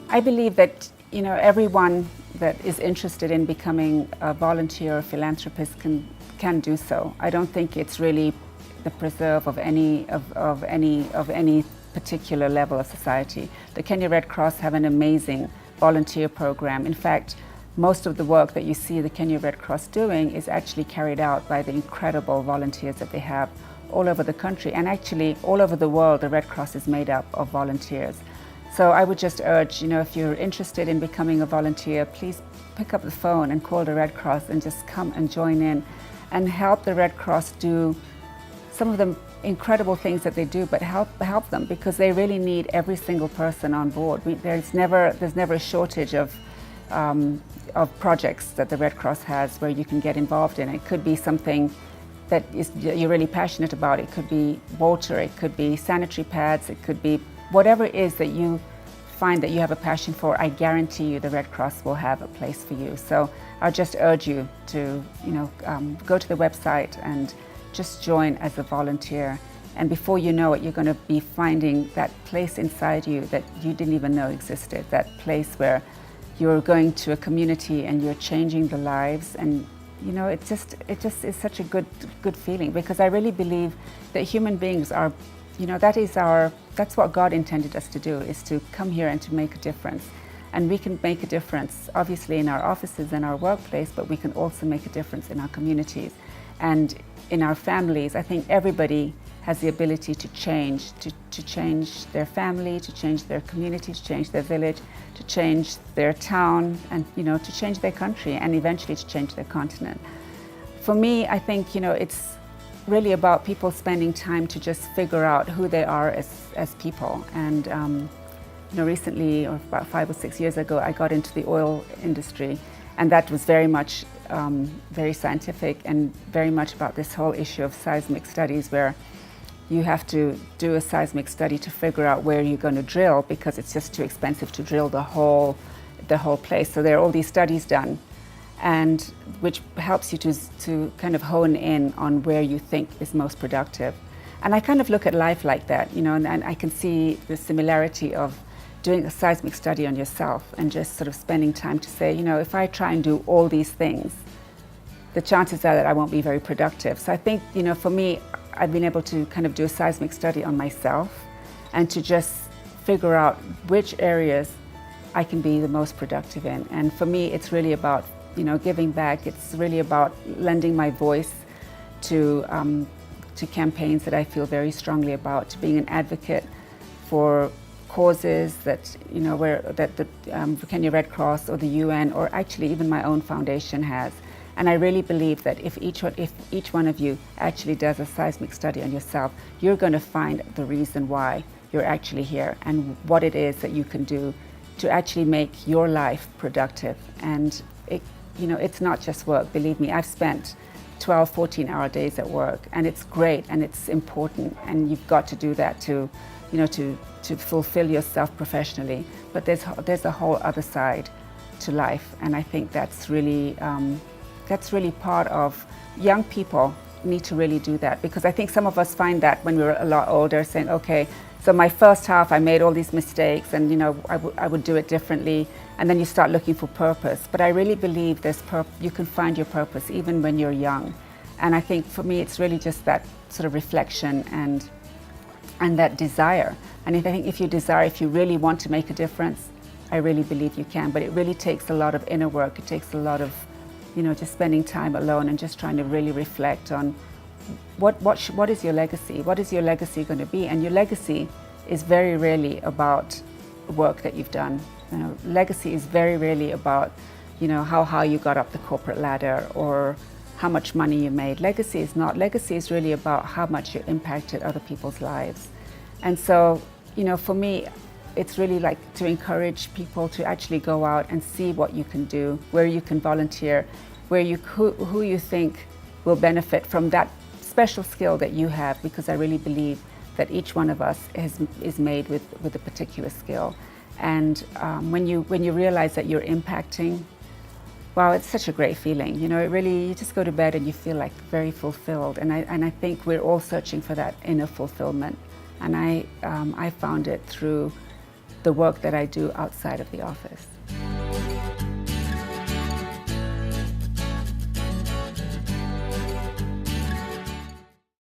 I believe that everyone that is interested in becoming a volunteer or philanthropist can do so. I don't think it's really the preserve of any particular level of society. The Kenya Red Cross have an amazing volunteer program. In fact, most of the work that you see the Kenya Red Cross doing is actually carried out by the incredible volunteers that they have all over the country, and actually all over the world. The Red Cross is made up of volunteers. So I would just urge, if you're interested in becoming a volunteer, please pick up the phone and call the Red Cross and just come and join in and help the Red Cross do some of the incredible things that they do, but help them, because they really need every single person on board. There's never a shortage of projects that the Red Cross has where you can get involved in. It could be something that you're really passionate about. It could be water, it could be sanitary pads, it could be whatever it is that you find that you have a passion for. I guarantee you the Red Cross will have a place for you. So I'll just urge you to go to the website and just join as a volunteer. And before you know it, you're going to be finding that place inside you that you didn't even know existed, that place where you're going to a community and you're changing the lives. And it just is such a good feeling, because I really believe that human beings are, that's what God intended us to do, is to come here and to make a difference. And we can make a difference, obviously, in our offices and our workplace, but we can also make a difference in our communities and in our families. I think everybody has the ability to change their family, to change their community, to change their village, to change their town, and to change their country, and eventually to change their continent. For me, I think it's really about people spending time to just figure out who they are as people. And recently, or about 5 or 6 years ago, I got into the oil industry, and that was very much very scientific and very much about this whole issue of seismic studies, where you have to do a seismic study to figure out where you're going to drill, because it's just too expensive to drill the whole place. So there are all these studies done, and which helps you to kind of hone in on where you think is most productive. And I kind of look at life like that, and I can see the similarity of doing a seismic study on yourself and just sort of spending time to say, if I try and do all these things, the chances are that I won't be very productive. So I think, for me, I've been able to kind of do a seismic study on myself and to just figure out which areas I can be the most productive in. And for me, it's really about, giving back. It's really about lending my voice to campaigns that I feel very strongly about, to being an advocate for causes that, that the Kenya Red Cross or the UN, or actually even my own foundation has. And I really believe that if each one of you actually does a seismic study on yourself, you're going to find the reason why you're actually here and what it is that you can do to actually make your life productive. And it's not just work. Believe me, I've spent 12, 14-hour days at work, and it's great and it's important, and you've got to do that to fulfill yourself professionally. But there's a whole other side to life, and I think that's really part of young people need to really do that, because I think some of us find that when we were a lot older, saying, okay, so my first half I made all these mistakes, and I would do it differently, and then you start looking for purpose. But I really believe you can find your purpose even when you're young. And I think for me it's really just that sort of reflection and that desire. And I think if you really want to make a difference, I really believe you can. But it really takes a lot of inner work. It takes a lot of just spending time alone and just trying to really reflect on what is your legacy? What is your legacy going to be? And your legacy is very rarely about work that you've done. Legacy is very rarely about, how high you got up the corporate ladder or how much money you made. Legacy is not. Legacy is really about how much you impacted other people's lives. And so, for me, it's really like to encourage people to actually go out and see what you can do, where you can volunteer, who you think will benefit from that special skill that you have, because I really believe that each one of us is made with a particular skill. And when you realize that you're impacting, wow, it's such a great feeling. It really, you just go to bed and you feel like very fulfilled. And I think we're all searching for that inner fulfillment. And I found it through the work that I do outside of the office.